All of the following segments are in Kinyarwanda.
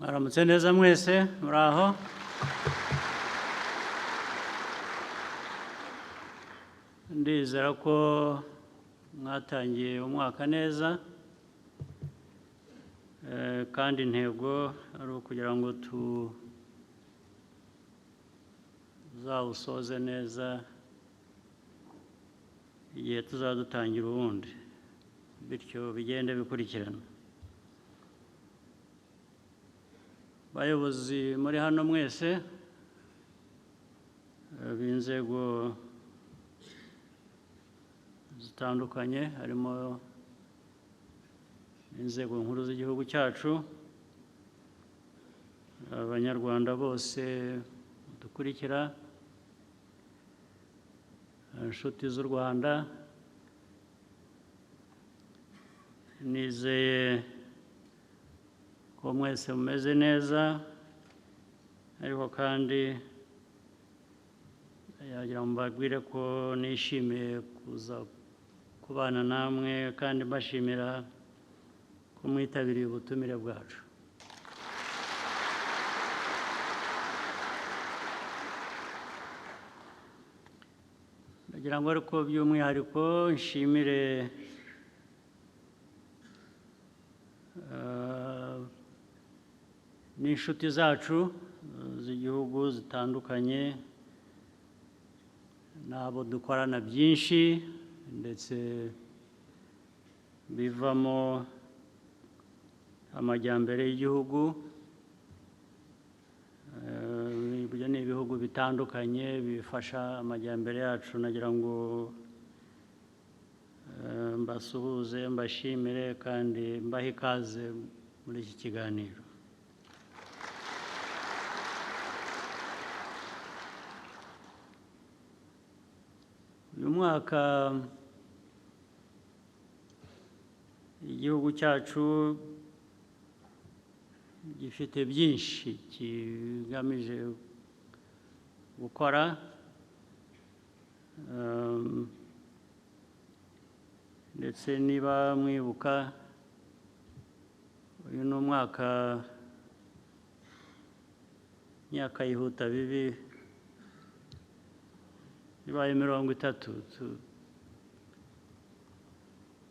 Mwaramutse neza mwese muraho. Ndizera ko mwatangiye umwaka neza kandi intego ari ukugira ngo tuzawusoze neza igihe tuzadutangira ubundi, bityo bigende bikurikirana. Bayobozi muri hano mwese b'inzego zitandukanye, harimo inzego nkuru z'igihugu cyacu, abanyarwanda bose dukurikira, inshuti z'u Rwanda, nizeye ko mwese mumeze neza, ariko kandi yagira ngo mbabwire ko nishimiye kuza kubana namwe kandi mbashimira ko mwitabiriye ubutumire bwacu. Ndagira ngo ariko by'umwihariko nshimire n'inshuti zacu z'igihugu zitandukanye, n'abo dukorana byinshi ndetse bivamo amajyambere y'igihugu. Ibyo ni ibihugu bitandukanye bifasha amajyambere yacu. Nagira ngo mbasuhuze, mbashimire kandi mbahe ikaze muri iki kiganiro. Uyu mwaka igihugu cyacu gifite byinshi kigamije gukora, ndetse niba mwibuka, uyu ni umwaka, imyaka yihuta bibi, ibaye 30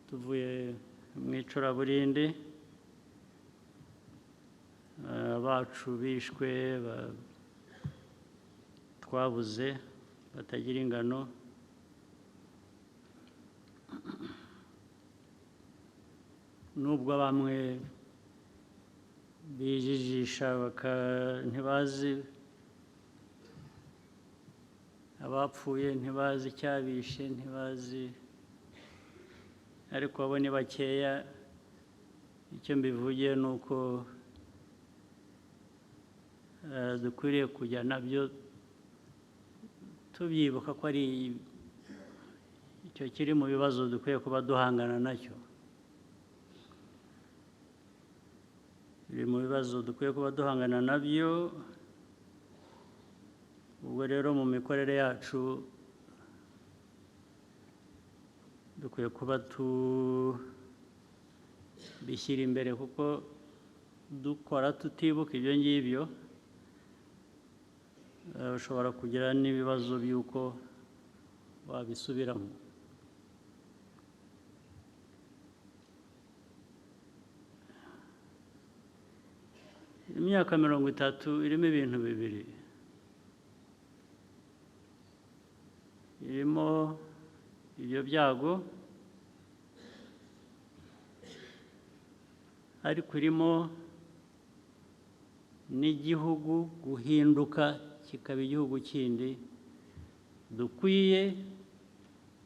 tuvuye mu icuraburindi, abacu bishwe, twabuze batagira ingano. Nubwo bamwe bijijisha ntibazi abapfuye, ntibazi icyabishe, ntibazi, ariko abo ni bakeya. Icyo mbivugiye ni uko dukwiriye kujya nabyo tubyibuka ko ari icyo kiri mu bibazo dukwiye kuba duhangana nacyo. Biri mu bibazo dukwiye kuba duhangana nabyo. Ubwo rero mu mikorere yacu dukwiye kuba tubishyira imbere, kuko dukora tutibuka ibyo ngibyo ushobora kugira n'ibibazo by'uko wabisubiramo. Imyaka 30 irimo ibintu bibiri. Irimo ibyo byago, ariko irimo n'igihugu guhinduka kikaba igihugu kindi dukwiye,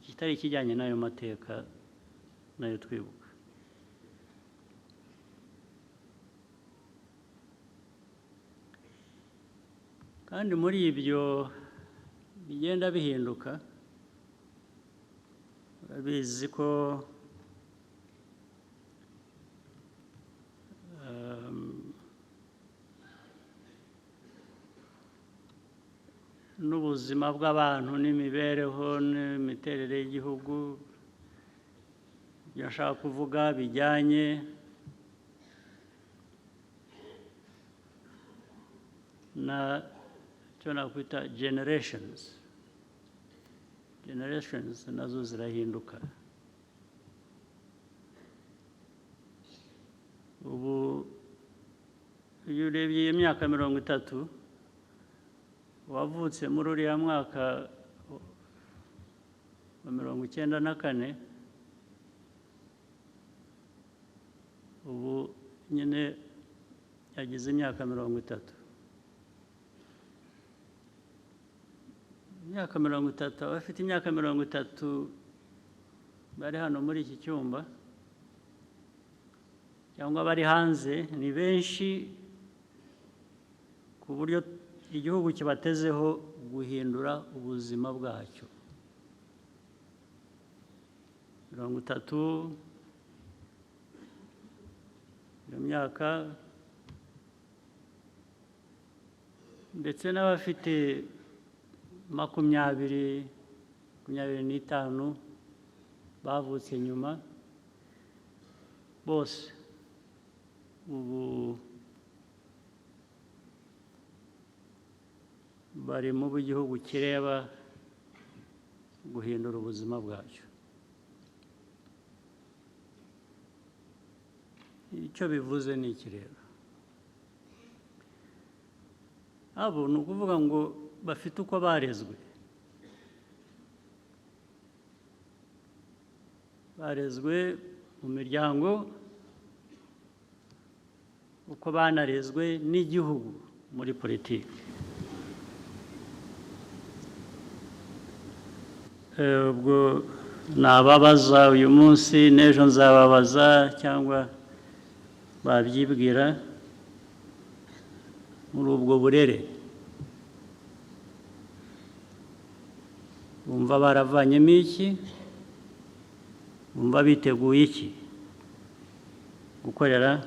kitari kijyanye n'ayo mateka nayo twibuka. Kandi muri ibyo bigenda bihinduka, urabizi ko n'ubuzima bw'abantu n'imibereho n'imiterere y'igihugu, ibyo nshaka kuvuga bijyanye na cyo nakwita generations nazo zirahinduka. Ubu iyo urebye iyi myaka 30 wavutse muri uriya mwaka wa 94, ubu nyine yagize imyaka 30. Imyaka 30, abafite imyaka 30 bari hano muri iki cyumba cyangwa bari hanze ni benshi, ku buryo igihugu kibatezeho guhindura ubuzima bwacyo. 30 iyo myaka, ndetse n'abafite 25 bavutse nyuma, bose ubu bari mu gihugu kireba guhindura ubuzima bwacyo. Icyo bivuze ni iki rero? Abo ni ukuvuga ngo bafite uko barezwe. Barezwe mu miryango, uko banarezwe n'igihugu muri politiki. Ubwo nababaza uyu munsi, n'ejo nzababaza cyangwa babyibwira muri ubwo burere. Bumva baravanyemo iki? Bumva biteguye iki gukorera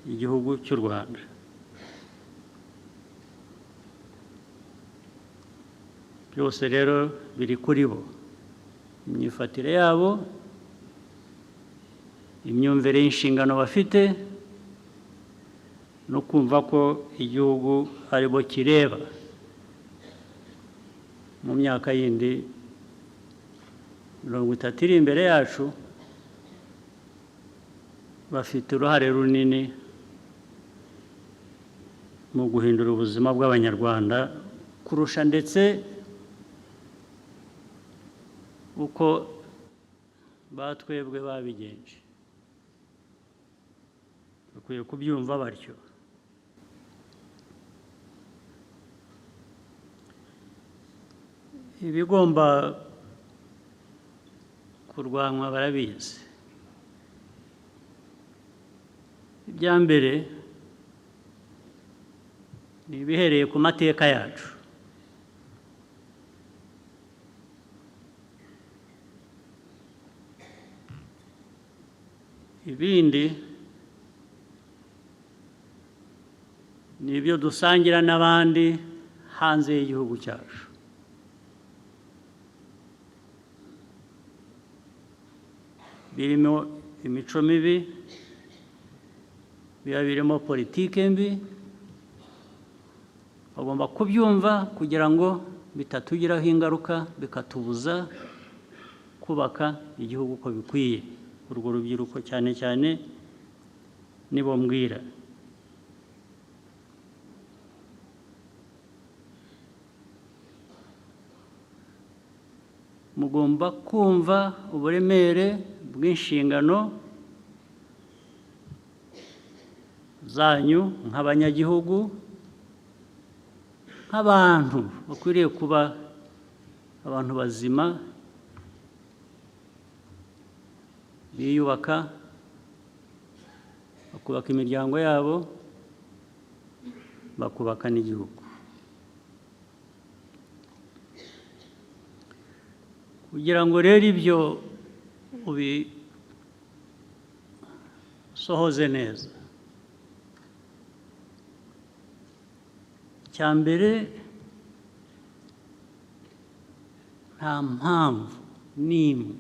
igihugu cy'u Rwanda? Byose rero biri kuri bo, imyifatire yabo, imyumvire y'inshingano bafite, no kumva ko igihugu ari bo kireba mu myaka yindi 30 iri imbere yacu. Bafite uruhare runini mu guhindura ubuzima bw'Abanyarwanda kurusha ndetse uko batwebwe babigenje. Bakwiye kubyumva batyo. Ibigomba kurwanwa barabizi. Ibya mbere ni ibihereye ku mateka yacu. Ibindi ni ibyo dusangira n'abandi hanze y'igihugu cyacu. Birimo imico mibi, biba birimo politike mbi. Bagomba kubyumva kugira ngo bitatugiraho ingaruka, bikatubuza kubaka igihugu uko bikwiye. Urwo rubyiruko cyane cyane nibo mbwira. Mugomba kumva uburemere bw'inshingano zanyu nk'abanyagihugu, nk'abantu bakwiriye kuba abantu bazima, biyubaka, bakubaka imiryango yabo, bakubaka n'igihugu. Kugira ngo rero ibyo ubisohoze neza, icya mbere, nta mpamvu n'imwe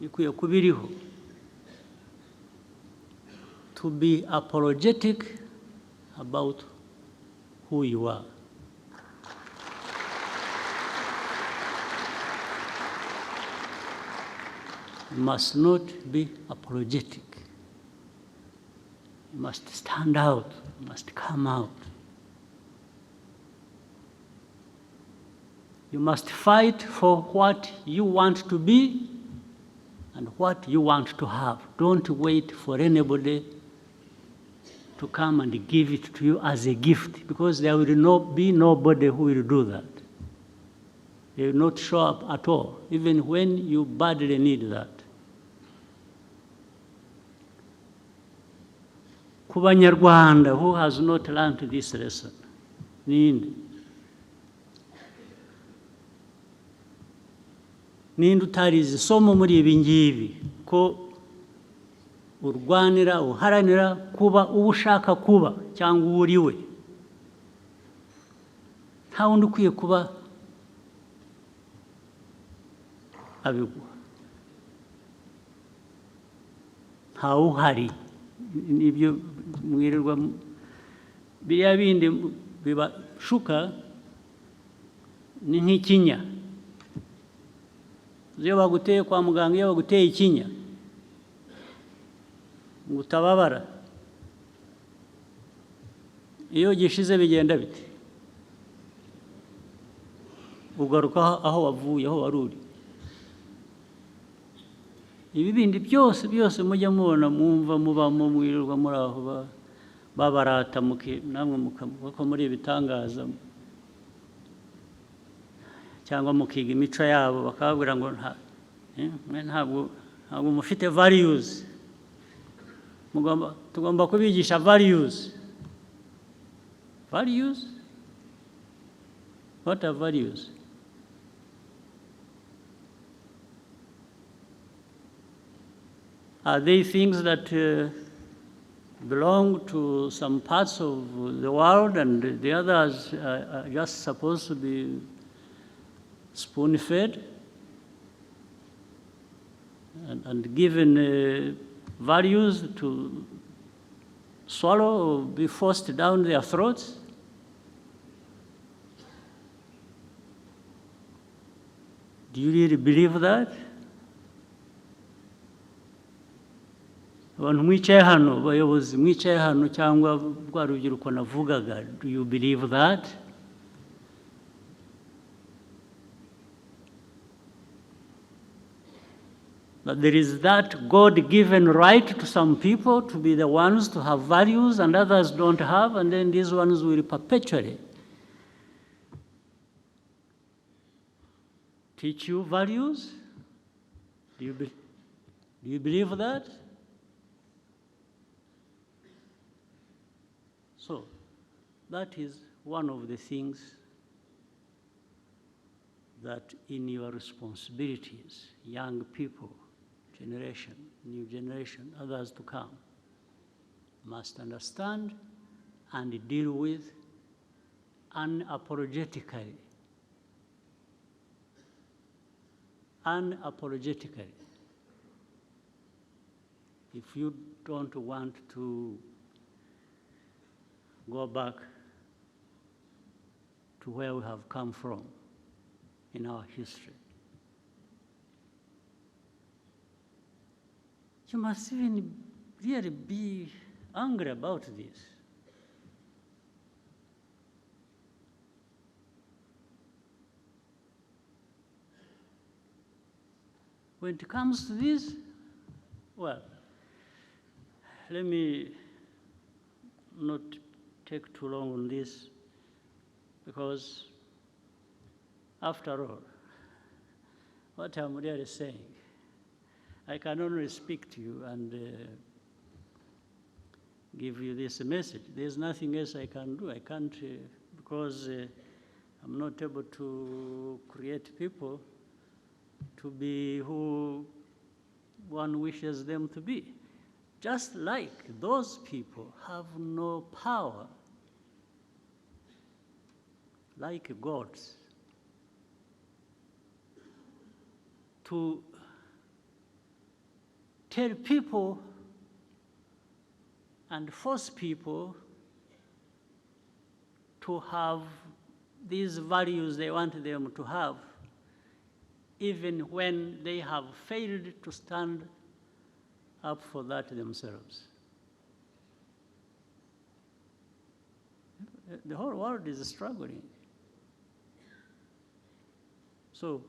ikwiye kuba iriho to be apologetic about who you are. You must not be apologetic. You must stand out. You must come out. You must fight for what you want to be and what you want to have. Don't wait for anybody to come and give it to you as a gift, because there will be nobody who will do that. They will not show up at all, even when you badly need that. Ku Banyarwanda who has not learned this lesson, ninde utarize isomo muri ibi ngibi, ko urwanira uharanira kuba uwo ushaka kuba cyangwa uwo uri we. Nta wundi ukwiye kuba abiguha, nta uhari. Nibyo mwirirwa biriya bindi bibashuka ni nk'ikinya. Iyo baguteye kwa muganga, iyo baguteye ikinya ngo utababara, iyo gishize bigenda bite? Ugaruka aho wavuye, aho wari uri. Ibi bindi byose mujya mubona, mwumva mubamo, mwirirwa muri aho babarata, namwe mukavuga muri ibitangaza, cyangwa mukiga imico yabo, bakababwira ngo ntabwo mufite values. Tugomba kubigisha values. Values? What are values? Are they things that belong to some parts of the world and the others are just supposed to be spoon-fed and given values to swallow or be forced down their throats? Do you really believe that? Abantu mwicaye hano, abayobozi mwicaye hano, cyangwa rwa rubyiruko navugaga, do you believe that? That there is that God-given right to some people to be the ones to have values and others don't have, and then these ones will perpetually teach you values? Do you believe that? So, that is one of the things that in your responsibilities, young people, generation, new generation, others to come, must understand and deal with unapologetically. Unapologetically. If you don't want to go back to where we have come from in our history, you must even really be angry about this. When it comes to this, well, let me not take too long on this, because after all, what I'm really saying, I can only speak to you and give you this message. There's nothing else I can do. I can't, because I'm not able to create people to be who one wishes them to be. Just like those people have no power, like gods, to tell people and force people to have these values they want them to have, even when they have failed to stand up for that themselves. The whole world is struggling. So,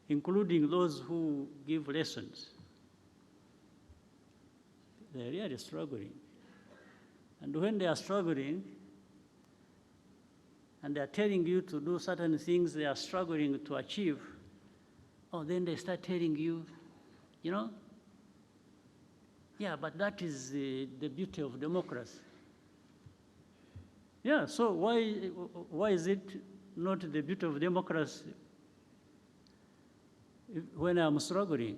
including those who give lessons, they're really struggling. And when they are struggling, and they are telling you to do certain things they are struggling to achieve, oh, then they start telling you, you know, yeah, but that is the beauty of democracy. Yeah, so why is it not the beauty of democracy when I'm struggling?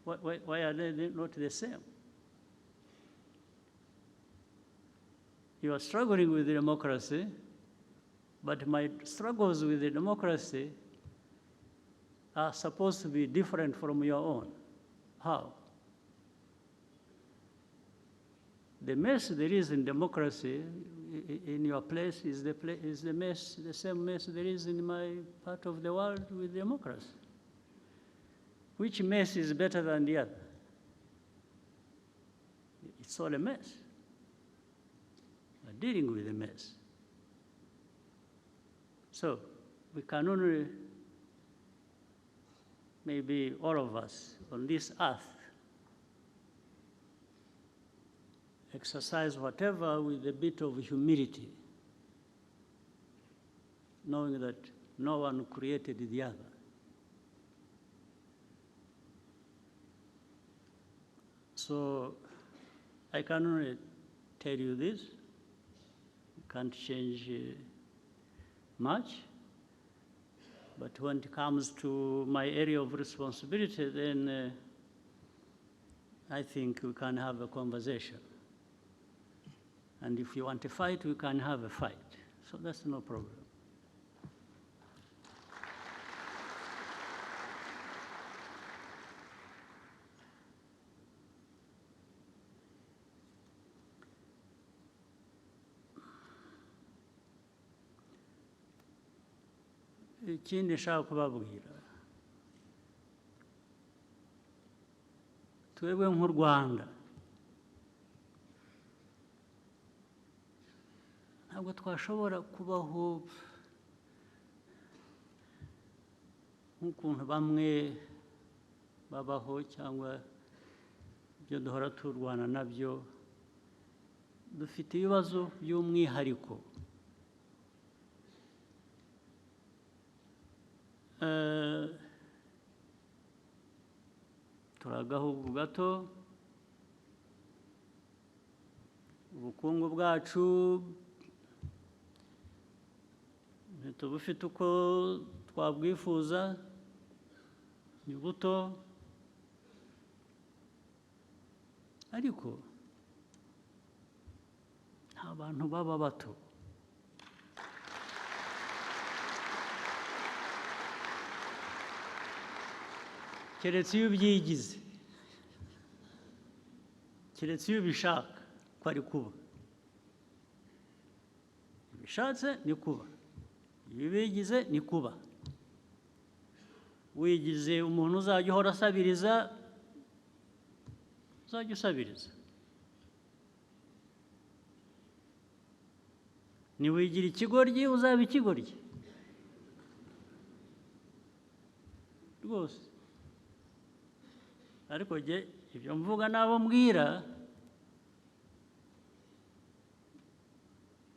Why are they not the same? You are struggling with democracy, but my struggles with the democracy are supposed to be different from your own. How? The mess there is in democracy in your place is the same mess there is in my part of the world with democracy. Which mess is better than the other? It's all a mess. We're dealing with a mess. So we can only, maybe all of us on this earth, exercise whatever with a bit of humility, knowing that no one created the other. So I can only tell you this. You can't change much. But when it comes to my area of responsibility, then I think we can have a conversation. And if you want to fight, we can have a fight. So that's no problem. Ikindi nshaka kubabwira, twebwe nk'u Rwanda ntabwo twashobora kubaho nk'ukuntu bamwe babaho cyangwa ibyo duhora turwana nabyo. Dufite ibibazo by'umwihariko. Turi agahugu gato, ubukungu bwacu ntitubufite uko twabwifuza, ni buto, ariko nta bantu baba bato. Keretse iyo ubyigize, keretse iyo ubishaka ko ari kuba. Iyo ubishatse ni kuba, iyo ubigize ni kuba. Wigize umuntu uzajya uhora asabiriza, uzajya usabiriza. Niwigira ikigoryi, uzaba ikigoryi rwose. Ariko jye ibyo mvuga n'abo mbwira,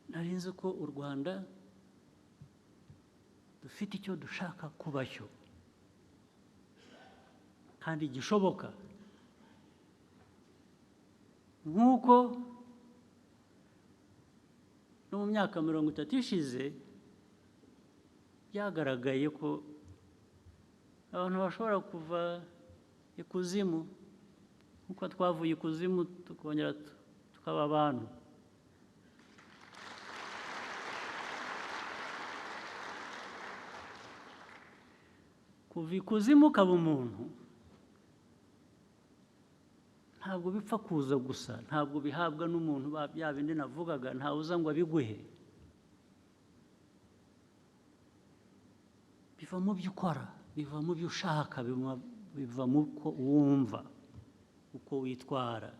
nari nzi ko u Rwanda dufite icyo dushaka kuba cyo kandi gishoboka, nk'uko no mu myaka 30 ishize byagaragaye ko abantu bashobora kuva ikuzimu, nk'uko twavuye ikuzimu tukongera tukaba abantu. Kuva ikuzimu ukaba umuntu ntabwo bipfa kuza gusa, ntabwo bihabwa n'umuntu bya bindi navugaga, ntawe uza ngo abiguhe. Biva mu byo ukora, biva mu byo ushaka, biva mu ko wumva, uko witwara.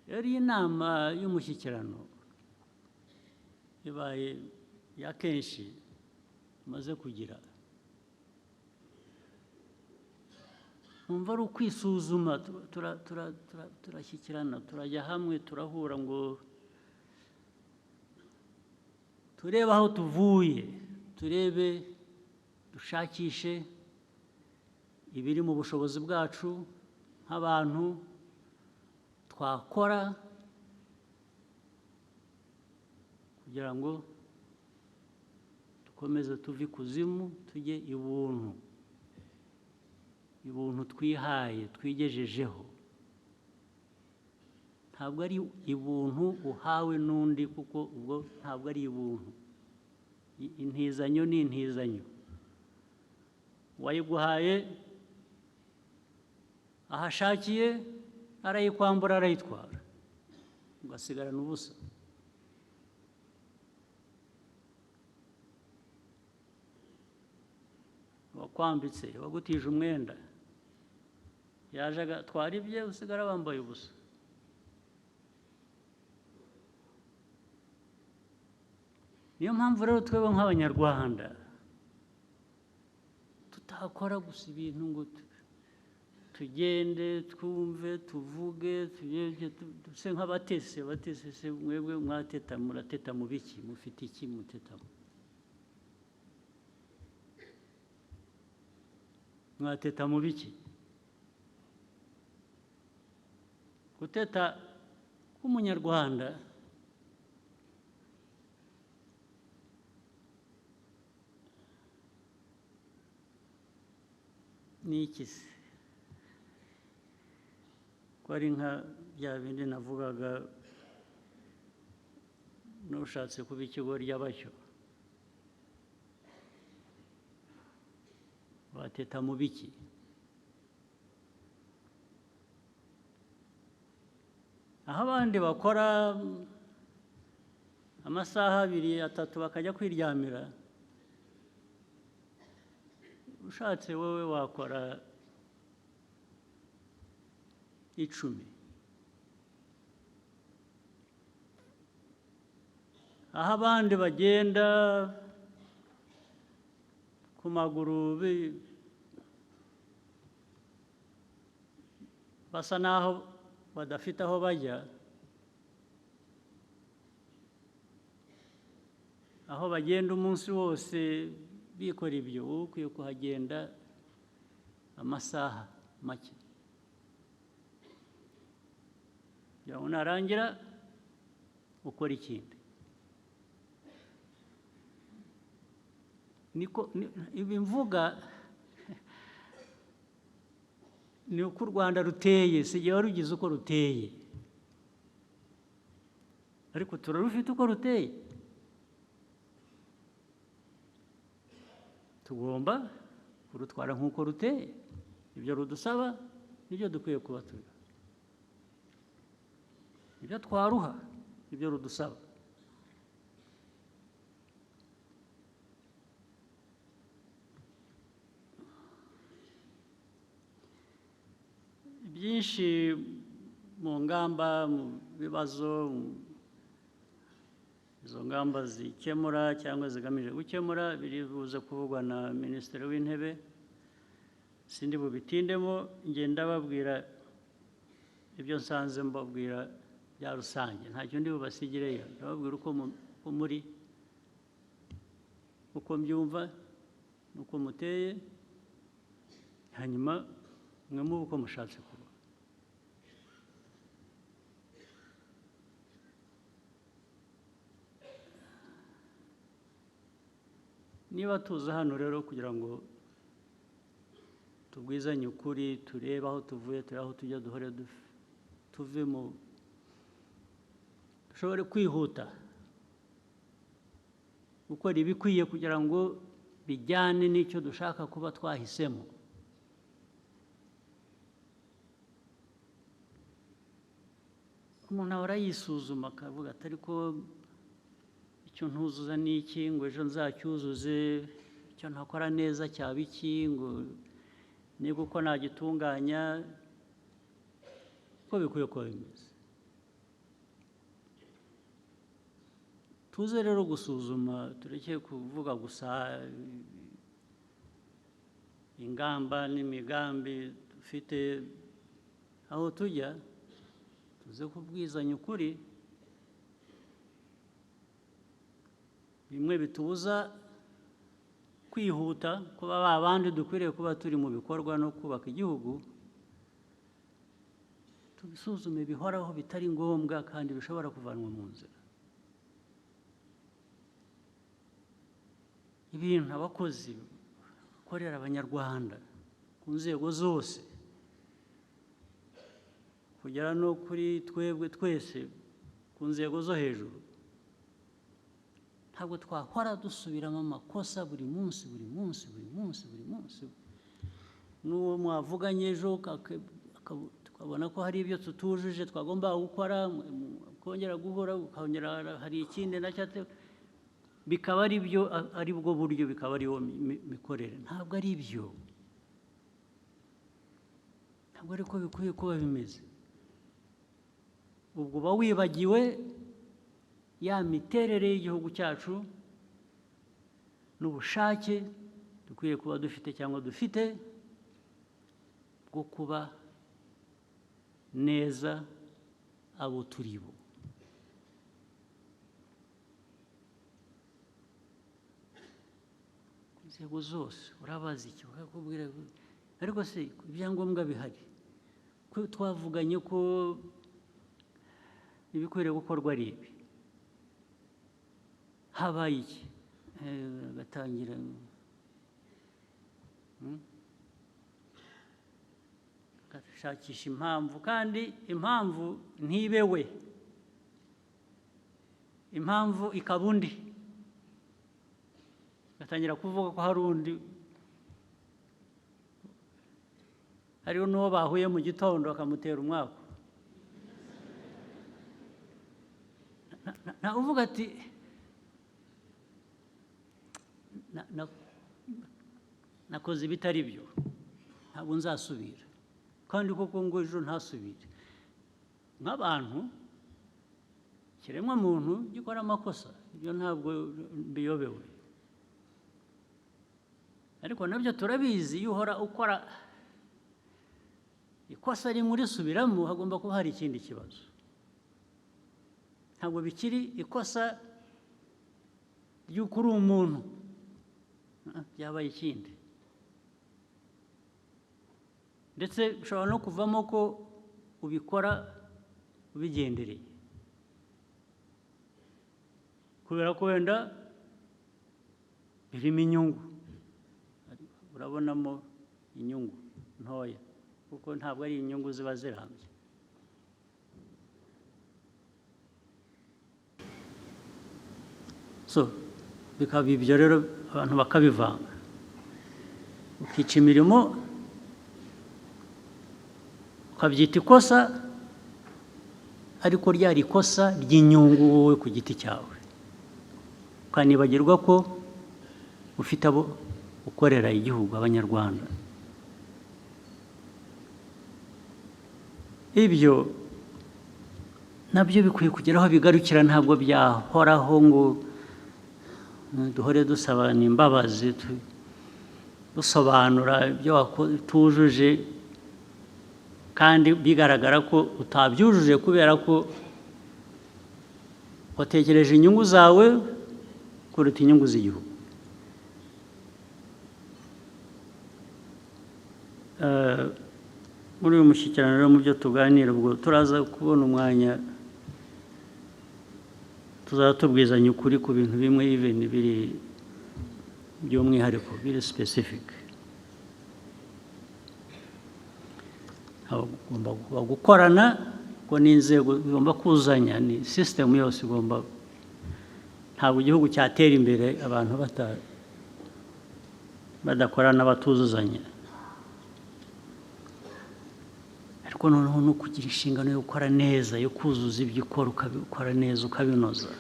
Yari inama y'umushyikirano ibaye ya kenshi maze kugira. Numva ari ukwisuzuma, turashyikirana, turajya hamwe, turahura ngo turebe aho tuvuye, turebe, dushakishe ibiri mu bushobozi bwacu nk'abantu twakora kugira ngo dukomeze tuve ikuzimu tujye ibuntu, ibuntu twihaye, twigejejeho. Ntabwo ari ibuntu uhawe n'undi, kuko ubwo ntabwo ari ibuntu. Intizanyo ni intizanyo. Uwayiguhaye ahashakiye arayikwambura, arayitwara, ugasigarana ubusa. Wakwambitse, wagutije umwenda, yaje agatwara ibye, usigara wambaye ubusa. Niyo mpamvu rero twebwe nk'Abanyarwanda tutakora gusa ibintu ngo tugende twumve, tuvuge, duse nk'abatese. Abatese se mwebwe mwateta, murateta mu biki? Mufite iki mutetamo? Mwateta mu biki? Guteta k'Umunyarwanda ni iki se? Ko ari nka bya bindi navugaga, n'ushatse kuba ikigoryi abacyo. Bateta mu biki? Aho abandi bakora amasaha 2, 3 bakajya kwiryamira, ushatse wowe wakora 10. Aho abandi bagenda ku maguru basa naho badafite aho bajya, aho bagenda umunsi wose bikora ibyo, wowe ukwiye kuhagenda amasaha make. Kugira ngo narangira ukora ikindi. Ibi mvuga ni uko u Rwanda ruteye, si jye warugize uko ruteye, ariko turarufite uko ruteye. Tugomba kurutwara nk'uko ruteye. Ibyo rudusaba nibyo dukwiye kuba turiho. Ibyo twaruha ibyo rudusaba. Byinshi mu ngamba, mu bibazo izo ngamba zikemura cyangwa zigamije gukemura biri buze kuvugwa na Minisitiri w'Intebe. Sindi bubitindemo, ngenda babwira ibyo nsanze mbabwira bya rusange, ntacyo ndi bubasigireyo. Ndababwira uko muri, uko mbyumva, uko muteye, hanyuma mwe muba uko mushatse kuba. Niba tuza hano rero kugira ngo tubwizanye ukuri, turebe aho tuvuye, turebe aho tujya, duhore tuvemo, dushobore kwihuta gukora ibikwiye kugira ngo bijyane n'icyo dushaka kuba twahisemo. umuntu ahora yisuzuma akavuga ati ariko icyo ntuzuza ni iki ngo ejo nzacyuzuze, icyo ntakora neza cyaba iki ngo niba uko nagitunganya, uko bikwiye kuba bimeze. Tuze rero gusuzuma, tureke kuvuga gusa ingamba n'imigambi dufite aho tujya, tuze kubwizanya ukuri. Bimwe bitubuza kwihuta kuba babandi dukwiriye kuba turi mu bikorwa no kubaka igihugu, tubisuzume bihoraho bitari ngombwa kandi bishobora kuvanwa mu nzira. Ibintu abakozi bakorera abanyarwanda ku nzego zose kugera no kuri twebwe twese ku nzego zo hejuru, ntabwo twahora dusubiramo amakosa buri munsi. N'uwo mwavuganye ejo tukabona ko hari ibyo tutujuje twagomba gukora, kongera guhora ukongera hari ikindi nacyo, bikaba ari byo, ari bwo buryo, bikaba ariyo mikorere. Ntabwo ari byo, ntabwo ariko bikwiye kuba bimeze. Ubwo uba wibagiwe ya miterere y'igihugu cyacu n'ubushake dukwiye kuba dufite cyangwa dufite bwo kuba neza abo turi bo. Inzego zose urabaza iki, bakakubwira ariko se ibyangombwa bihari ko twavuganye ko ibikwiriye gukorwa ari ibi, habaye iki? Agatangira agashakisha impamvu, kandi impamvu ntibewe, impamvu ikaba undi, agatangira kuvuga ko hari undi, hariho n'uwo bahuye mu gitondo bakamutera umwaku. Uvuga ati nakoze ibitari byo, ntabwo nzasubira, kandi koko ngo ejo ntasubire. Nk'abantu, ikiremwa muntu gikora amakosa, ibyo ntabwo biyobewe, ariko nabyo turabizi. Iyo uhora ukora ikosa rimwe urisubiramo, hagomba kuba hari ikindi kibazo. Ntabwo bikiri ikosa ry'uko uri umuntu, byabaye ikindi. Ndetse bishobora no kuvamo ko ubikora ubigendereye, kubera ko wenda birimo inyungu, urabonamo inyungu ntoya, kuko ntabwo ari inyungu ziba zirambye. So bikaba ibyo rero abantu bakabivanga, ukica imirimo ukabyita ikosa, ariko ryari ikosa ry'inyungu wowe ku giti cyawe, ukanibagirwa ko ufite abo ukorera igihugu, abanyarwanda. Ibyo nabyo bikwiye kugera aho bigarukira, ntabwo byahoraho ngo duhore dusabana imbabazi, dusobanura ibyo tujuje, kandi bigaragara ko utabyujuje kubera ko watekereje inyungu zawe kuruta inyungu z'igihugu. Muri uyu mushyikirano rero, mu byo tuganira, ubwo turaza kubona umwanya tuzaba tubwizanya ukuri ku bintu bimwe, even biri by'umwihariko, biri specific. Bagomba gukorana, ko n'inzego zigomba kuzanya, ni system yose igomba. Ntabwo igihugu cyatera imbere abantu badakorana, batuzuzanya. ariko noneho no kugira inshingano yo gukora neza, yo kuzuza ibyo ukora ukabikora neza ukabinoza.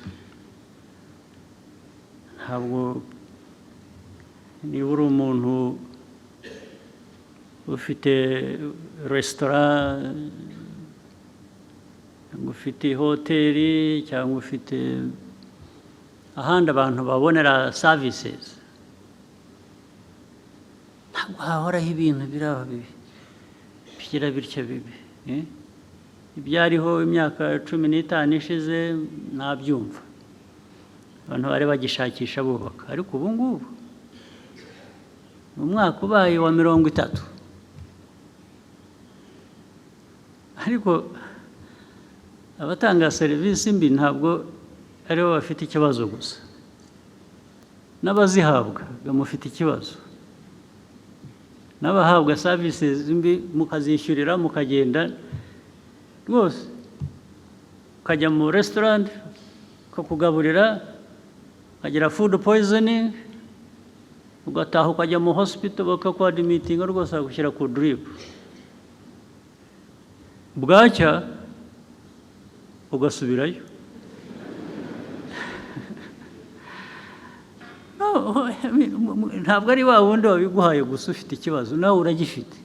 Ntabwo niba uri umuntu ufite resitora cyangwa ufite hoteli cyangwa ufite ahandi abantu babonera services, ntabwo hahoraho ibintu biraba bibi bigira bityo bibi. Ibyariho imyaka 15 ishize nabyumva, abantu bari bagishakisha bubaka, ariko ubu ngubu mu mwaka ubaye wa 30, ariko abatanga serivisi mbi ntabwo aribo bafite ikibazo gusa, n'abazihabwa bamufite ikibazo, n'abahabwa services mbi mukazishyurira mukagenda rwose, ukajya mu restaurant ukakugaburira ukagira food poisoning, ugataha ukajya mu hospital bakakuadmittinga rwose bagushyira ku drip, bwacya ugasubirayo. Ntabwo ari wa wundi wabiguhaye gusa ufite ikibazo, nawe uragifite.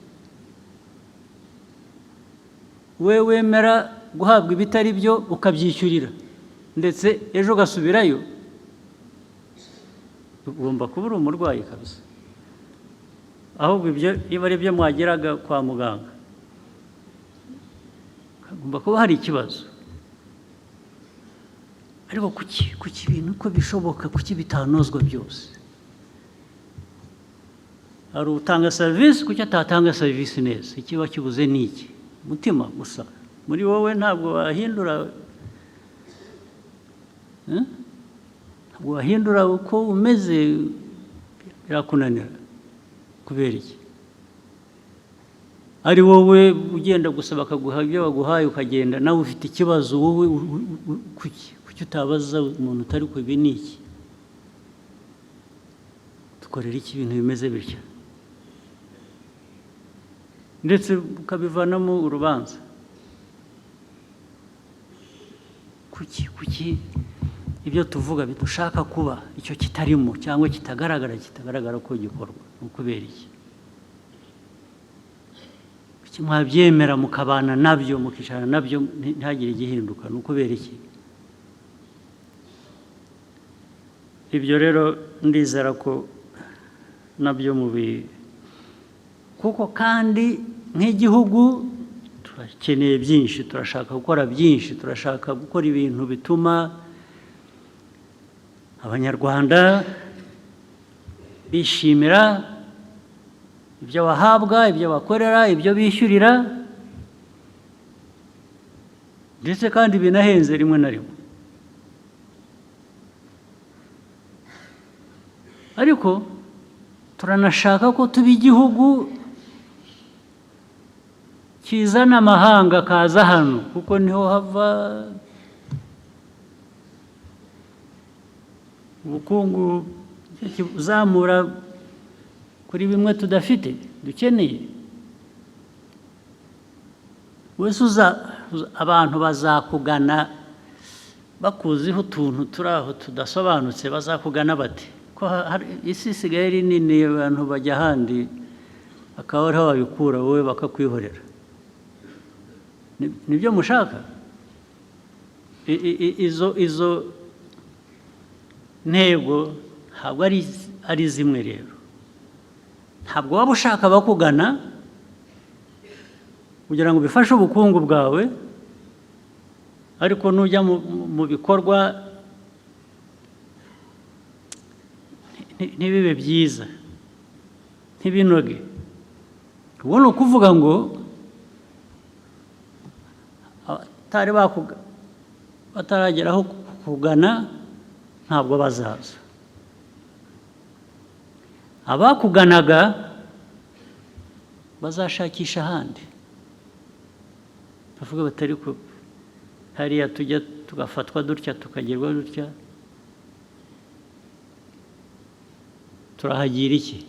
We wemera guhabwa ibitari byo ukabyishyurira, ndetse ejo ugasubirayo, ugomba kuba uri umurwayi kabisa. Ahubwo ibyo iba ari byo mwageraga kwa muganga, hagomba kuba hari ikibazo. Ariko kuki ibintu uko bishoboka, kuki bitanozwa byose? Hari utanga serivisi, kuki atatanga serivisi neza? Ikiba kibuze ni iki? Umutima gusa. Muri wowe ntabwo wahindura, ntabwo wahindura uko umeze, birakunanira. Kubera iki? Ari wowe ugenda gusa bakaguha ibyo baguhaye ukagenda, nawe ufite ikibazo, wowe kuki utabaza umuntu utari ku ibi ni iki? Dukorera iki ibintu bimeze bityo? Ndetse ukabivanamo urubanza. Kuki ibyo tuvuga bidushaka kuba icyo kitarimo cyangwa kitagaragara ko gikorwa? Ukubera iki? Kuki mwabyemera mukabana nabyo, mukicarana nabyo, ntihagire igihinduka? Ukubera iki? Ibyo rero ndizera ko nabyo kuko kandi nk'igihugu turakeneye byinshi, turashaka gukora byinshi, turashaka gukora ibintu bituma Abanyarwanda bishimira ibyo bahabwa, ibyo bakorera, ibyo bishyurira, ndetse kandi binahenze rimwe na rimwe. Ariko turanashaka ko tuba igihugu kizana amahanga kaza hano, kuko niho hava ubukungu uzamura kuri bimwe tudafite dukeneye. Wese abantu bazakugana bakuziho utuntu turi aho tudasobanutse, bazakugana bate? Ko isi isigaye ari nini, abantu bajya ahandi akaba ariho babikura, wowe bakakwihorera. Nibyo mushaka? Izo ntego ntabwo ari zimwe rero. Ntabwo waba ushaka bakugana kugira ngo bifashe ubukungu bwawe, ariko nujya mu bikorwa ntibibe byiza, ntibinoge. Ubu ni ukuvuga ngo batarageraho kugana ntabwo bazaza. Abakuganaga bazashakisha ahandi, bavuga batari ko hariya tujya tugafatwa dutya tukagerwa dutya, turahagira iki?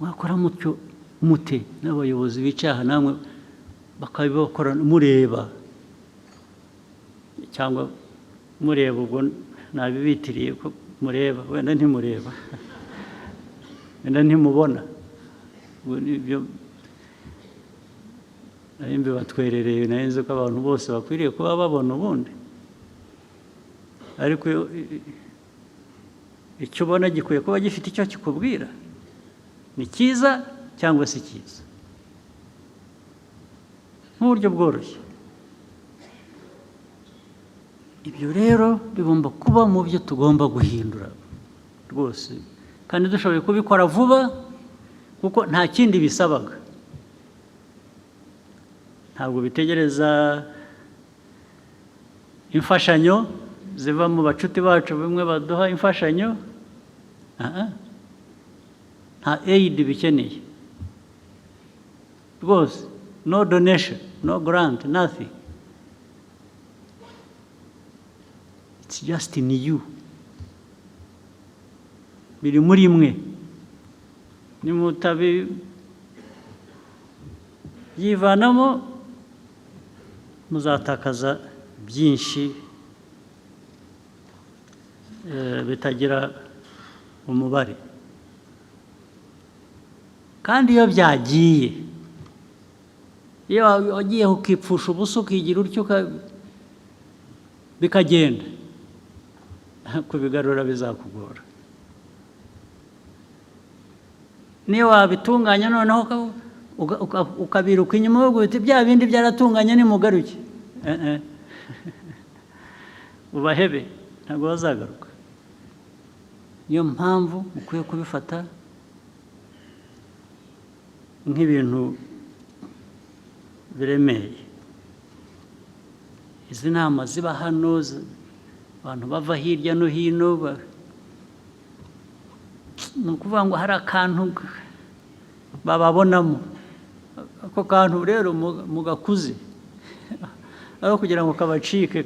Mwakora mutyo mute n'abayobozi bicaha namwe bakabikora mureba cyangwa mureba ubwo nabibitiriye ko mureba wenda ntimureba wenda ntimubona ibyo nahimbe batwerereye nahenze ko abantu bose bakwiriye kuba babona ubundi ariko icyo ubona gikwiye kuba gifite icyo kikubwira ni cyiza cyangwa si cyiza nk'uburyo bworoshye ibyo rero bigomba kuba mu byo tugomba guhindura rwose kandi dushoboye kubikora vuba kuko nta kindi bisabaga ntabwo bitegereza imfashanyo ziva mu bacuti bacu bimwe baduha imfashanyo nta aid bikeneye rwose no donation no grant nothing it's just in you biri muri mwe nimutabi yivanamo muzatakaza byinshi bitagira umubare kandi iyo byagiye iyo wagiye ukipfusha ubusa ukigira utyo bikagenda kubigarura bizakugora niyo wabitunganya noneho ukabiruka inyuma uvuga uti bya bindi byaratunganye nimugaruke ubahebe ntabwo bazagaruka niyo mpamvu ukwiye kubifata nk'ibintu biremeye izi nama ziba hano abantu bava hirya no hino ni ukuvuga ngo hari akantu bababonamo ako kantu rero mugakuze aho kugira ngo kabacike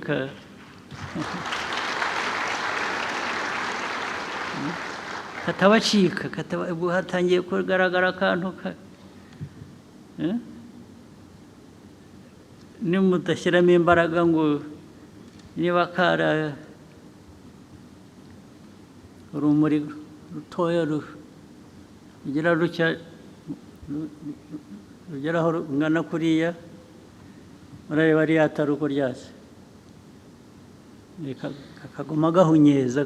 katabacika hatangiye kugaragara akantu nimudashyiramo imbaraga ngo niba kara urumuri rutoya rugira rutya rugeraho rungana kuriya murareba ariya atari uko ryase kakaguma gahunyeza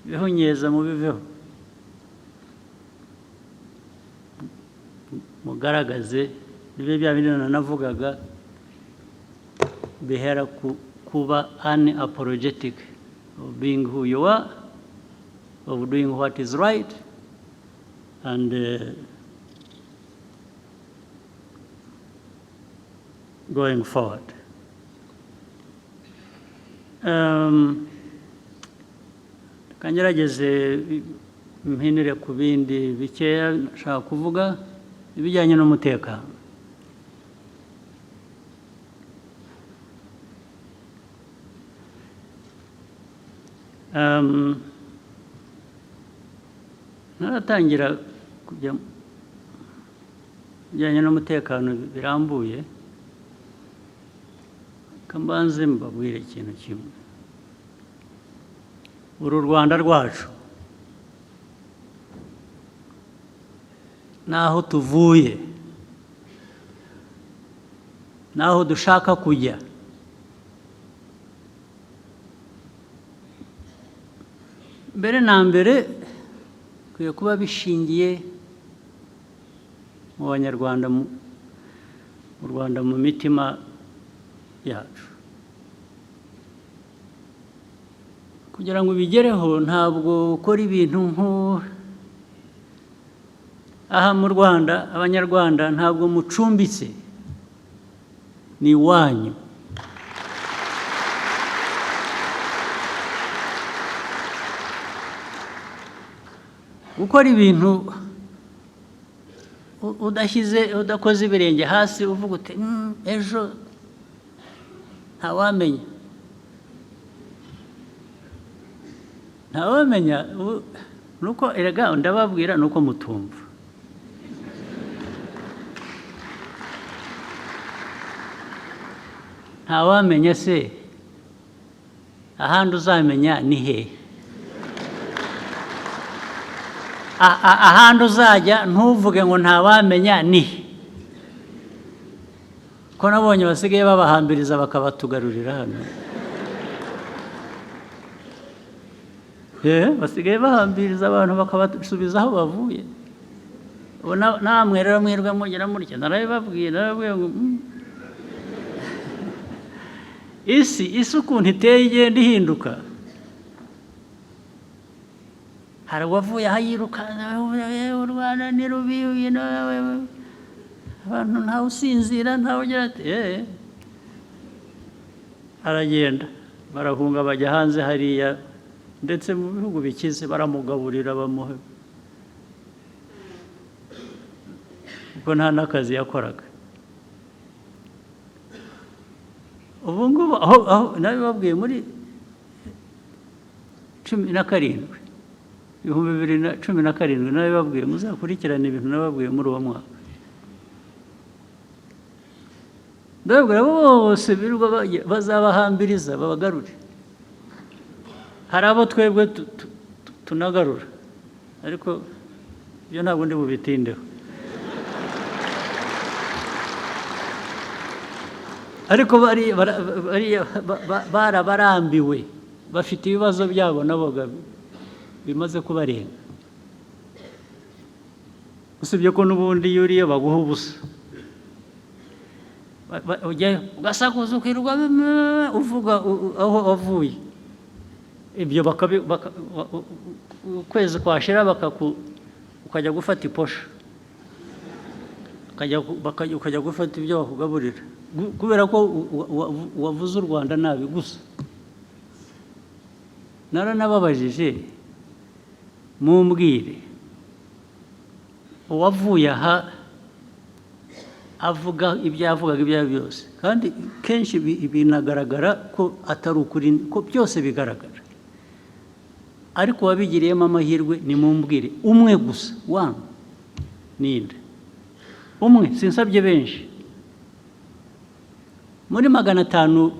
bihunyeza mubiveho mugaragaze nibe bya bindi nanavugaga bihera kuba unapologetic of being who you are of doing what is right and going forward. Kangerageze mpinire ku bindi bikeya nshaka kuvuga ibijyanye n'umutekano. Naratangira kujya bijyanye n'umutekano birambuye kambanze mbabwire ikintu kimwe uru Rwanda rwacu naho tuvuye naho dushaka kujya mbere na mbere kwiye kuba bishingiye mu banyarwanda mu Rwanda mu mitima yacu kugira ngo bigereho ntabwo ukora ibintu aha mu Rwanda abanyarwanda ntabwo mucumbitse ni iwanyu gukora ibintu udakoze ibirenge hasi uvuga uti ejo ntawamenya nuko erega ndababwira nuko mutumva ntawamenya se ahandi uzamenya ni he ahandi uzajya ntuvuge ngo ntawamenya ni he ko nabonye basigaye babahambiriza bakabatugarurira hano basigaye bahambiriza abantu bakabasubiza aho bavuye namwe rero mwirwe mugera mutya narabibabwira ngo isi ukuntu iteye igenda ihinduka hari uwavuye aho yiruka u Rwanda ni rubi abantu ntawe usinzira ntawe ugira ati aragenda barahunga bajya hanze hariya ndetse mu bihugu bikize baramugaburira bamuha kuko nta n'akazi yakoraga ubu ngubu aho nabibabwiye muri 17 2017 nabibabwiye muzakurikirana ibintu nababwiye muri uwo mwaka ndababwira bose birirwa bazabahambiriza babagarure hari abo twebwe tunagarura ariko ibyo ntabwo ndi bubitindeho ariko barabarambiwe bafite ibibazo byabo nabo bimaze kubarenga usibye ko n'ubundi iyo uriye baguha ubusa ugasakuza ukirirwa uvuga aho wavuye ibyo ukwezi kwashira ukajya gufata iposha ukajya gufata ibyo bakugaburira kubera ko wavuze u Rwanda nabi gusa naranababajije mumbwire uwavuye aha avuga ibyo yavugaga ibyo byose kandi kenshi binagaragara ko atari ukuri ko byose bigaragara ariko wabigiriyemo amahirwe ni mumbwire umwe gusa wanyu ninde umwe sinsabye benshi muri 500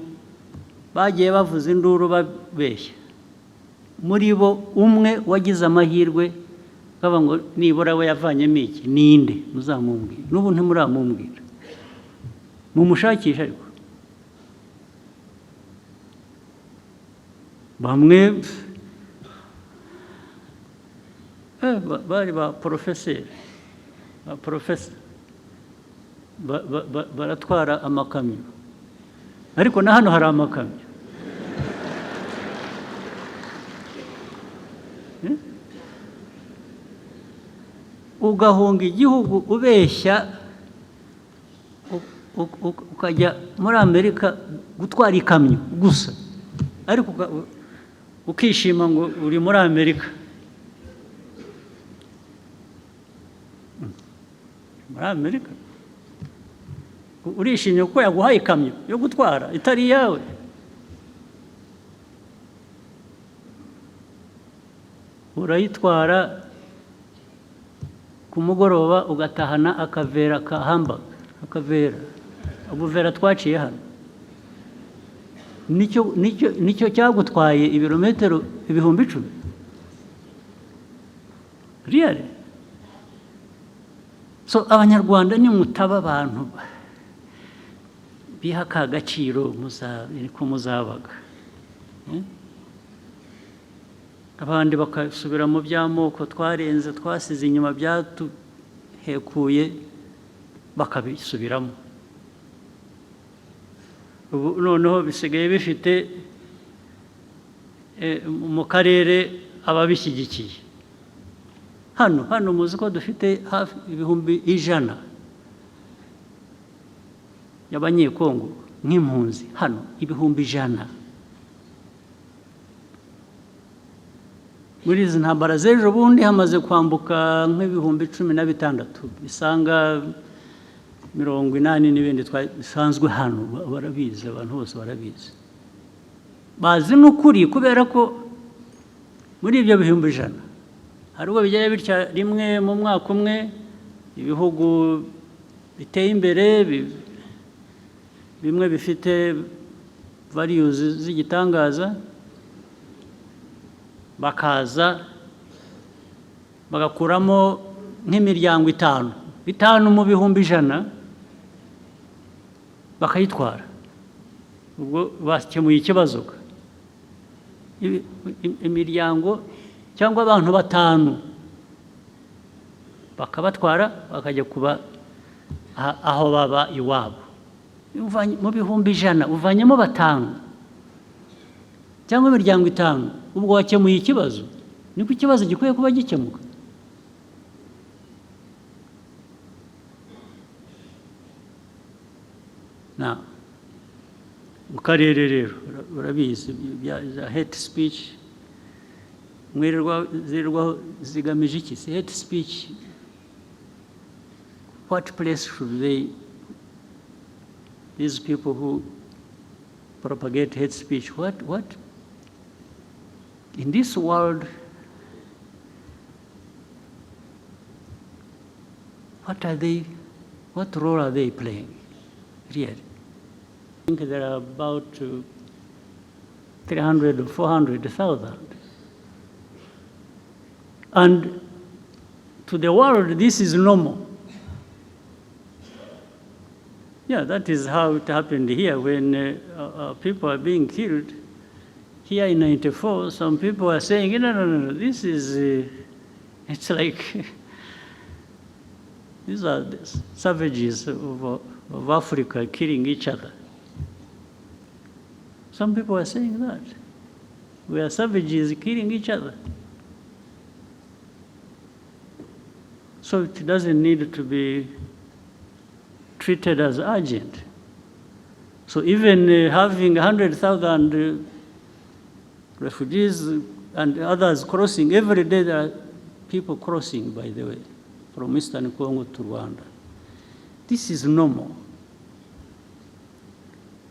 bagiye bavuza induru babeshya muri bo umwe wagize amahirwe baba ngo nibura we yavanyemo iki ninde muzamumbwira n'ubu ntimuramumbwira mumushakisha ariko bamwe bari ba professeur baratwara amakamyo ariko na hano hari amakamyo ugahunga igihugu ubeshya ukajya muri Amerika gutwara ikamyo gusa ariko ukishima ngo uri muri Amerika urishimye ko yaguhaye ikamyo yo gutwara itari yawe urayitwara ku mugoroba ugatahana akavera ka hamburger akavera ubuvera twaciye hano nicyo cyagutwaye ibirometero 10,000 really so abanyarwanda ni mutaba abantu biha ka gaciro muzabaga abandi bakasubira mu by'amoko twarenze twasize inyuma byatuhekuye bakabisubiramo ubu noneho bisigaye bifite mu karere ababishyigikiye hano muzi ko dufite hafi 100 y'abanyekongo nk'impunzi hano 100 muri izi ntambara z'ejo bundi hamaze kwambuka nk'ibihumbi 16 bisanga 80 n'ibindi twasanzwe hano barabizi abantu bose barabizi bazi n'ukuri kubera ko muri ibyo bihumbi 100 hari ubwo bigera bitya rimwe mu mwaka umwe ibihugu biteye imbere bimwe bifite values z'igitangaza, bakaza bagakuramo nk'imiryango itanu mu bihumbi 100 bakayitwara. Ubwo bakemuye ikibazo. Imiryango cyangwa abantu 5 bakabatwara bakajya kuba aho baba iwabo. Mu bihumbi 100 uvanyemo 5 cyangwa imiryango 5, ubwo wakemuye ikibazo. Niko ikibazo gikwiye kuba gikemuka. Now, mu karere rero urabizi hate speech mwirirwa zigamije iki? Hate speech, what place should these people who propagate hate speech, what in this world, what role are they playing really? I think there are about 300 or 400,000. And to the world, this is normal. Yeah, that is how it happened here when people are being killed. Here in 94, some people are saying, no, this is, it's like, these are the savages of Africa killing each other. Some people are saying that. We are savages killing each other. So it doesn't need to be treated as urgent. So even having 100,000 refugees and others crossing, every day there are people crossing, by the way, from Eastern Congo to Rwanda. This is normal.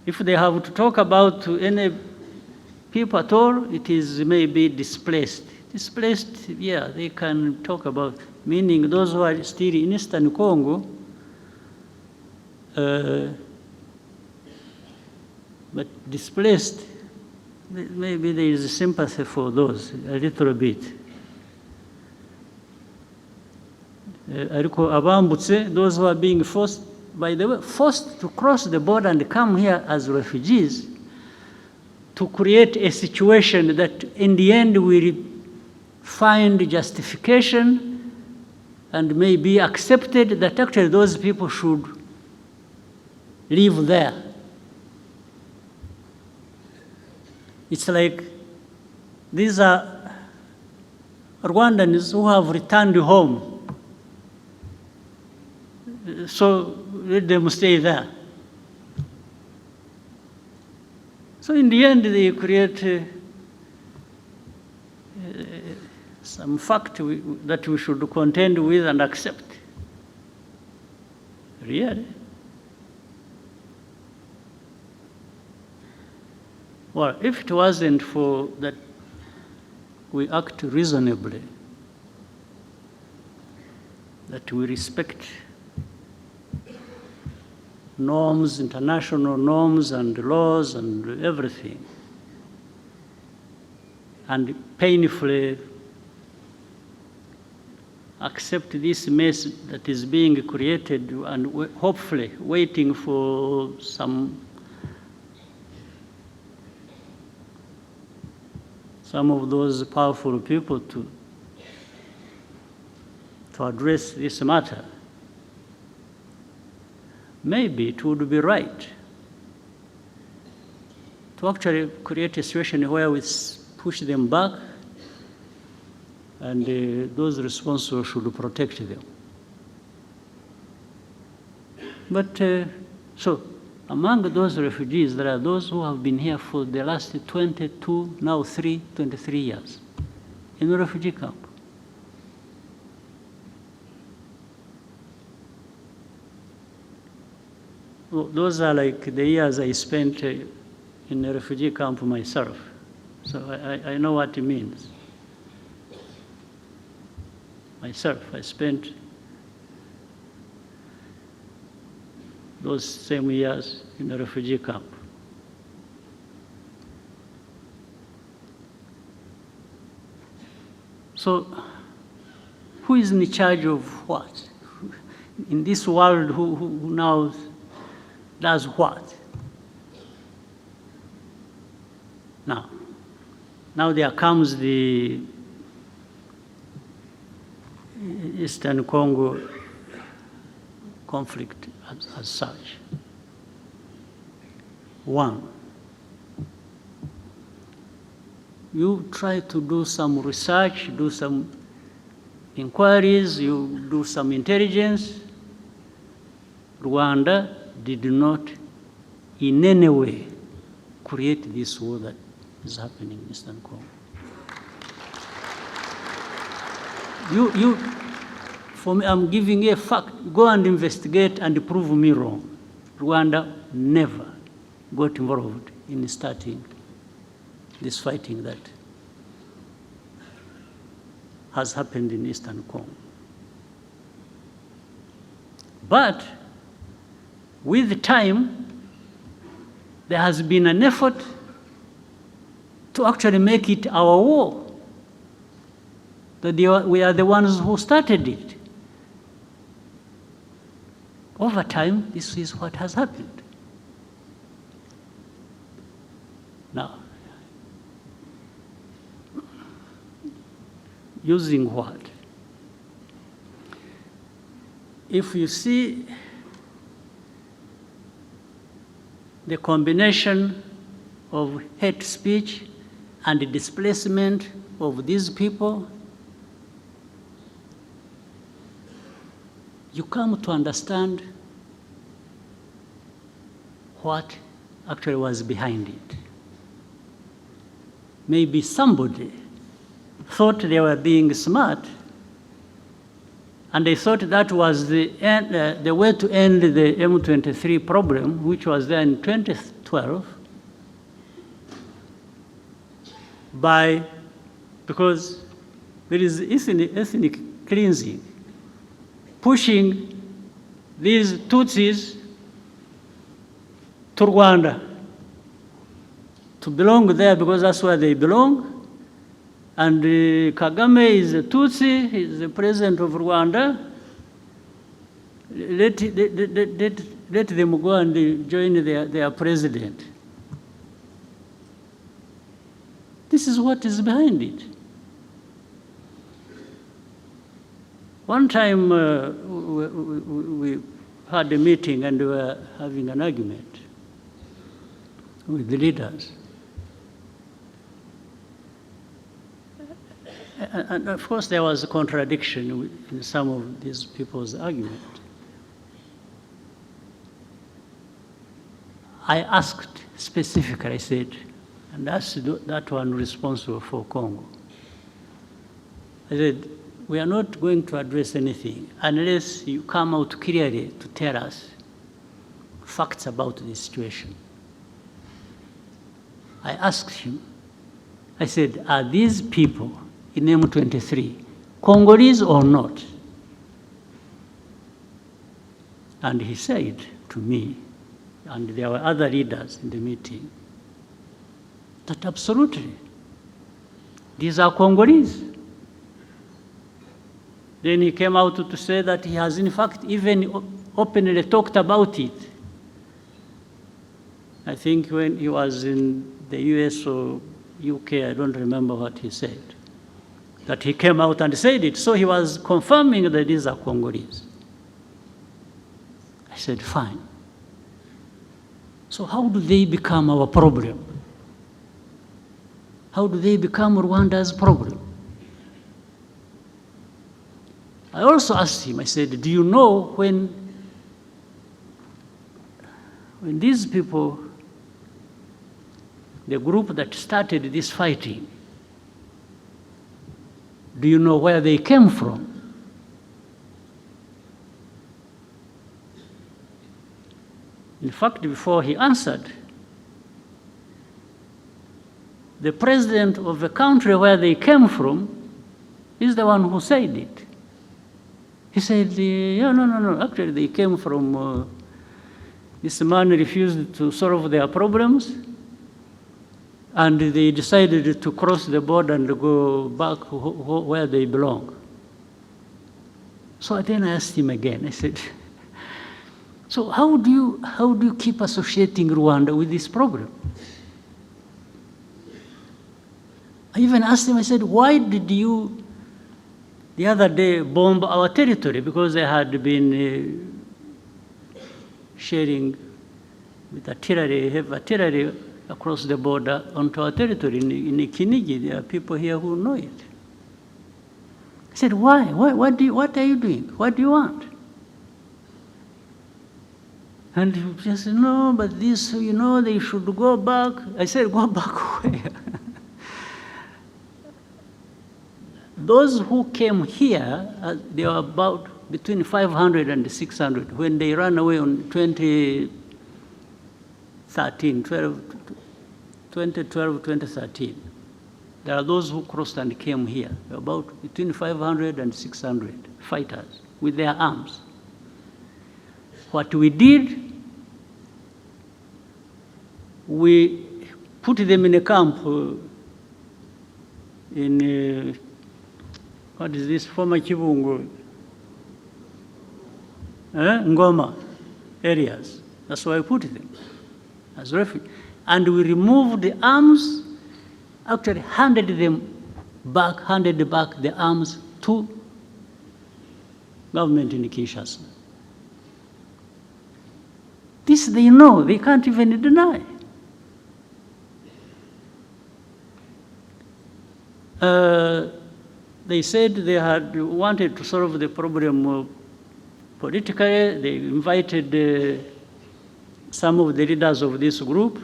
If they have to talk about any people at all, it is maybe displaced. Displaced, yeah, they can talk about, meaning those who are still in Eastern Congo, but displaced, maybe there is sympathy for those, a little bit. Those who are being forced, by the way, forced to cross the border and come here as refugees, to create a situation that in the end will find justification and may be accepted that actually those people should live there. It's like these are Rwandans who have returned home. So let them stay there. So in the end, they create some fact that we should contend with and accept. Really? Well, if it wasn't for that we act reasonably, that we respect norms, international norms and laws and everything, and painfully accept this mess that is being created and hopefully waiting for some of those powerful people to address this matter. Maybe it would be right to actually create a situation where we push them back and those responsible should protect them. But so among those refugees, there are those who have been here for the last 22, now 23 years in a refugee camp. Those are like the years I spent in a refugee camp myself. So I know what it means. Myself, I spent those same years in a refugee camp. So who is in charge of what? In this world, who now does what? Now there comes the Eastern Congo conflict as such. One, you try to do some research, do some inquiries, you do some intelligence. Rwanda did not in any way create this war that is happening in Eastern Congo. For me, I'm giving a fact. Go and investigate and prove me wrong. Rwanda never got involved in starting this fighting that has happened in Eastern Congo. But with time, there has been an effort to actually make it our war. That we are the ones who started it. Over time, this is what has happened. Now, using what? If you see the combination of hate speech and the displacement of these people, you come to understand what actually was behind it. Maybe somebody thought they were being smart, and they thought that was the way to end the M23 problem, which was there in 2012, because there is ethnic cleansing, pushing these Tutsis to Rwanda, to belong there because that's where they belong. And Kagame is a Tutsi, he's the president of Rwanda. Let them go and join their president. This is what is behind it. One time we had a meeting and we were having an argument with the leaders. And of course there was a contradiction in some of these people's argument. I asked specifically, I said, and that's that one responsible for Congo. I said, we are not going to address anything unless you come out clearly to tell us facts about the situation. I asked him, I said, are these people in M23 Congolese or not? And he said to me, and there were other leaders in the meeting, that absolutely, these are Congolese. Then he came out to say that he has in fact even openly talked about it. I think when he was in the US or UK, I don't remember what he said, that he came out and said it. So he was confirming that these are Congolese. I said, fine. So how do they become our problem? How do they become Rwanda's problem? I also asked him, I said, do you know when these people, the group that started this fighting, do you know where they came from? In fact, before he answered, the president of the country where they came from is the one who said it. He said, yeah, no, actually they came from, this man refused to solve their problems, and they decided to cross the border and go back where they belong. So then I asked him again, I said, so how do you keep associating Rwanda with this problem? I even asked him, I said, why did you the other day bomb our territory? Because they had been sharing with artillery, heavy artillery across the border onto our territory in Kinigi. There are people here who know it. I said, why? What are you doing? What do you want? And he just said, no, but this, they should go back. I said, go back where? Those who came here, they were about between 500 and 600 when they ran away on 2013. There are those who crossed and came here, about between 500 and 600 fighters with their arms. What we did, we put them in a camp in what is this, former Kibungo, Ngoma areas. That's why I put them as refugees. And we removed the arms, actually handed back the arms to government in Kinshasa. This they know, they can't even deny. They said they had wanted to solve the problem politically. They invited some of the leaders of this group,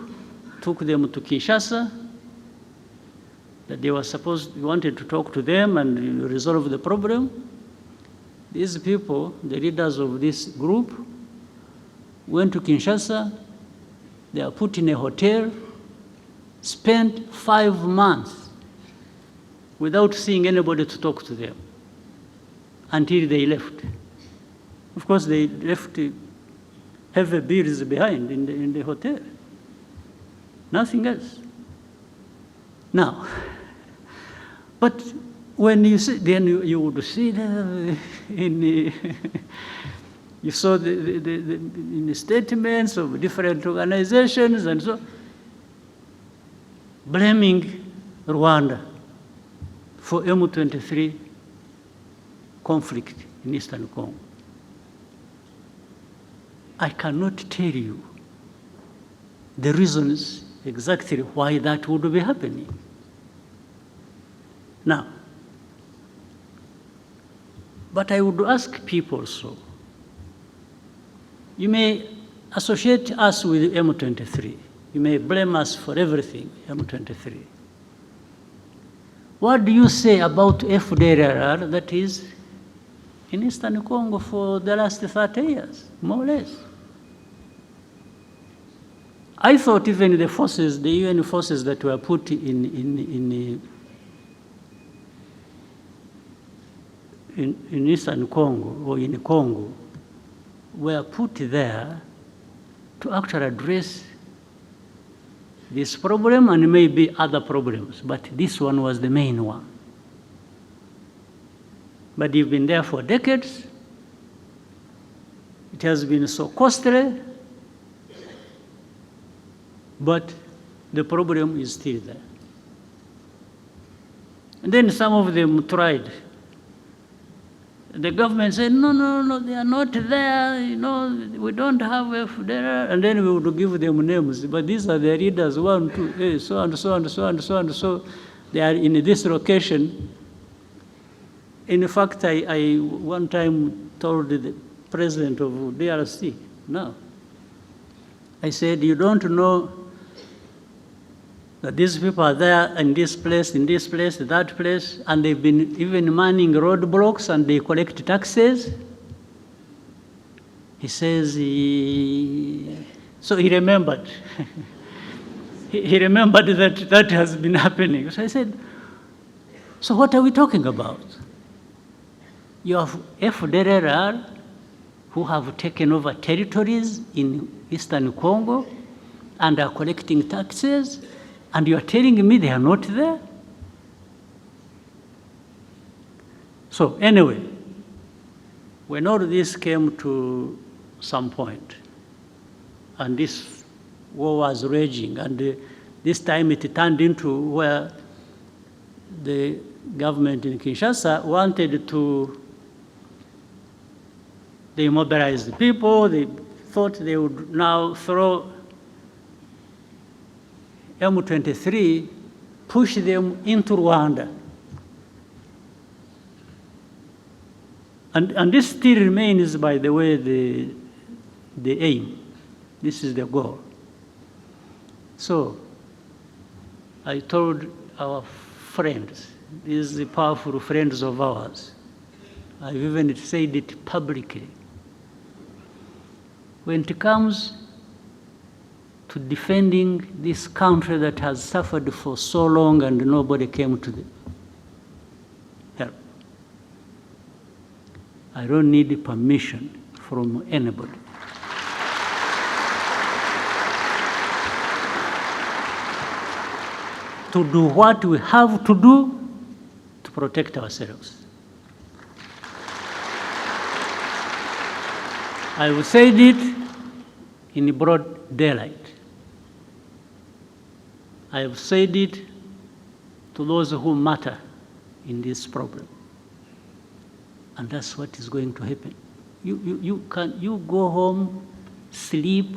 took them to Kinshasa, that they wanted to talk to them and resolve the problem. These people, the leaders of this group, went to Kinshasa. They are put in a hotel, spent 5 months without seeing anybody to talk to them until they left. Of course, they left heavy bills behind in the hotel. Nothing else. Now, but when you see, then you would see you saw in the statements of different organizations and so, blaming Rwanda for M23 conflict in Eastern Congo. I cannot tell you the reasons exactly why that would be happening. Now, but I would ask people so. You may associate us with M23. You may blame us for everything, M23. What do you say about FDLR that is in Eastern Congo for the last 30 years, more or less? I thought even the forces, the UN forces that were put in Eastern Congo or in Congo were put there to actually address this problem and maybe other problems, but this one was the main one. But you've been there for decades. It has been so costly, but the problem is still there. And then some of them tried. The government said, no, they are not there, we don't have FDLR, and then we would give them names, but these are the leaders, 1, 2, so and so and so and so and so, they are in this location. In fact, I one time told the president of DRC, no. I said, you don't know that these people are there in this place, that place, and they've been even manning roadblocks and they collect taxes. He says, so he remembered. he remembered that has been happening. So I said, so what are we talking about? You have FDLR who have taken over territories in Eastern Congo and are collecting taxes, And you are telling me they are not there? So anyway, when all this came to some point, and this war was raging, and this time it turned into where the government in Kinshasa wanted to demobilize the people. They thought they would now throw M23, push them into Rwanda. And this still remains, by the way, the aim. This is the goal. So I told our friends, these powerful friends of ours, I've even said it publicly, when it comes to defending this country that has suffered for so long and nobody came to the help, I don't need permission from anybody. To do what we have to do to protect ourselves. I will say it in broad daylight. I have said it to those who matter in this problem. And that's what is going to happen. You go home, sleep,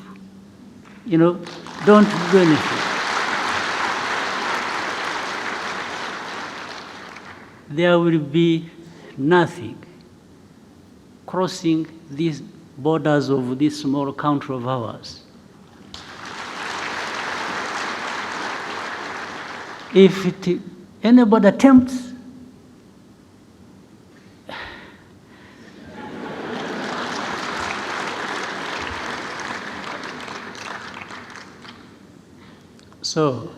don't do anything. There will be nothing crossing these borders of this small country of ours. If anybody attempts, so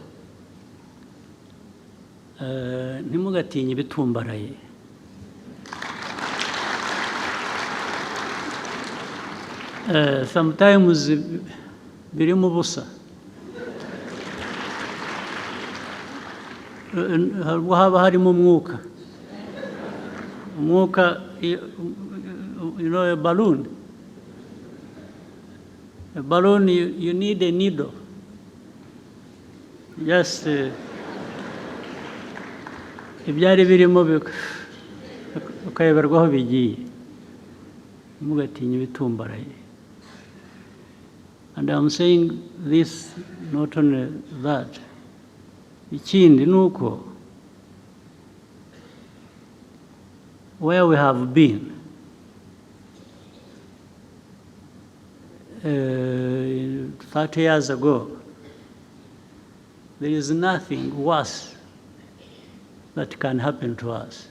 ntimugatinye ibitumbaraye. Sometimes birimo ubusa. Haba harimo umwuka. Umwuka, a balloon. A balloon, you need a needle. Just ibyari birimo ukayoberwa aho bigiye. Ntimugatinye ibitumbaraye. And I'm saying this, not only that. Ikindi nuko, where we have been, 30 years ago, there is nothing worse that can happen to us.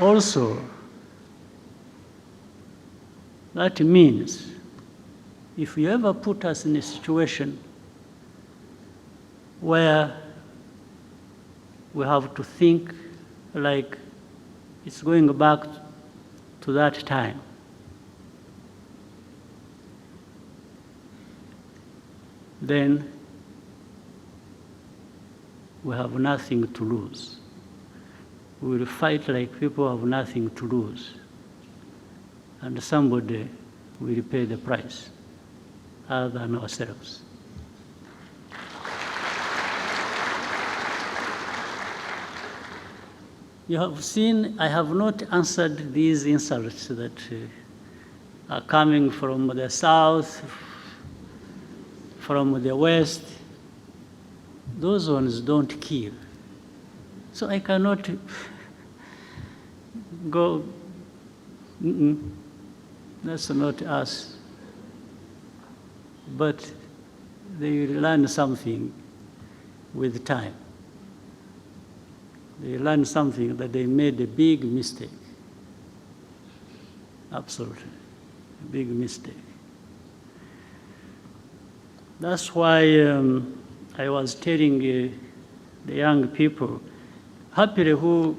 Also, that means if you ever put us in a situation where we have to think like it's going back to that time, then we have nothing to lose. We will fight like people have nothing to lose. And somebody will pay the price other than ourselves. You have seen, I have not answered these insults that are coming from the south, from the west. Those ones don't kill. So I cannot go, that's not us. But they learn something with time. They learn something that they made a big mistake. Absolutely, a big mistake. That's why I was telling the young people, happily who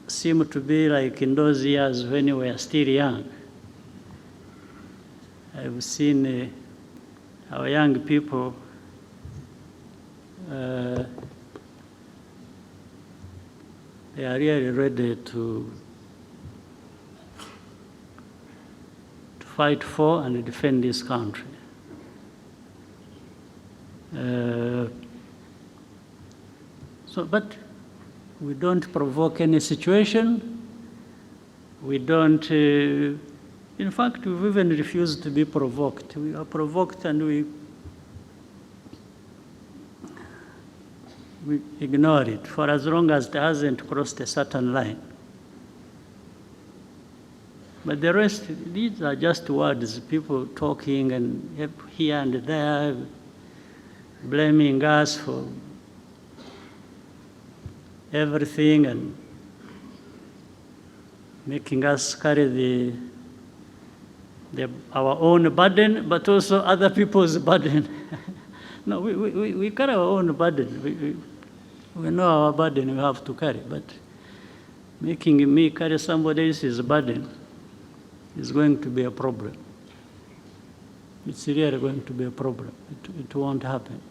seem to be like in those years when we were still young, I've seen our young people they are really ready to fight for and defend this country. But we don't provoke any situation. We don't, in fact, we've even refused to be provoked. We are provoked and we ignore it for as long as it hasn't crossed a certain line. But the rest, these are just words, people talking and here and there, blaming us for everything and making us carry our own burden, but also other people's burden. No, we carry our own burden. We know our burden we have to carry, but making me carry somebody else's burden is going to be a problem. It's really going to be a problem. It won't happen.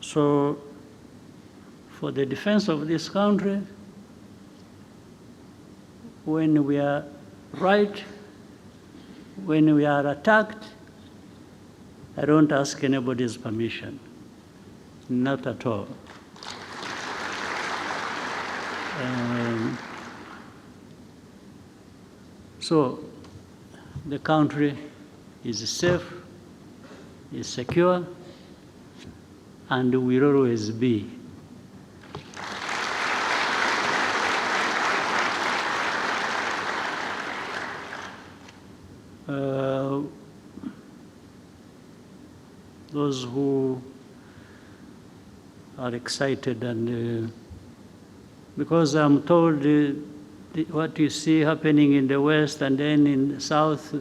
So, for the defense of this country, when we are right, when we are attacked, I don't ask anybody's permission, not at all. So the country is safe, is secure, and will always be. Those who are excited and because I'm told what you see happening in the West and then in the South,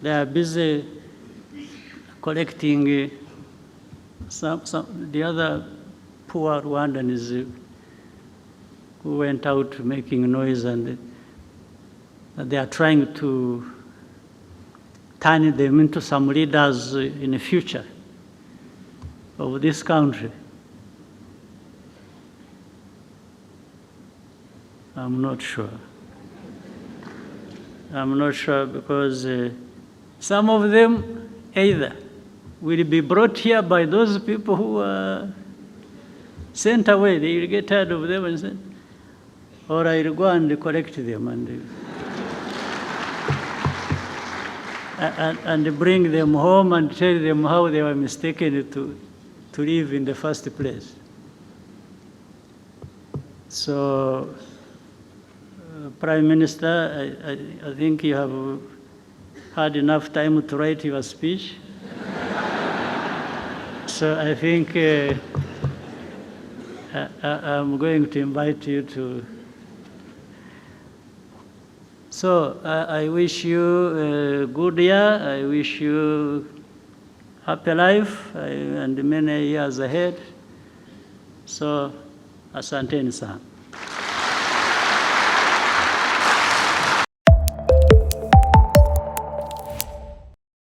they are busy collecting the other poor Rwandans who went out making noise, and they are trying to turn them into some leaders in the future of this country. I'm not sure. I'm not sure because some of them either will be brought here by those people who are sent away. They will get tired of them and say, or I will go and collect them and bring them home and tell them how they were mistaken to live in the first place. So, Prime Minister, I think you have had enough time to write your speech. So I think I'm going to invite you to. So I wish you a good year. I wish you happy life and many years ahead. So asanteni sana.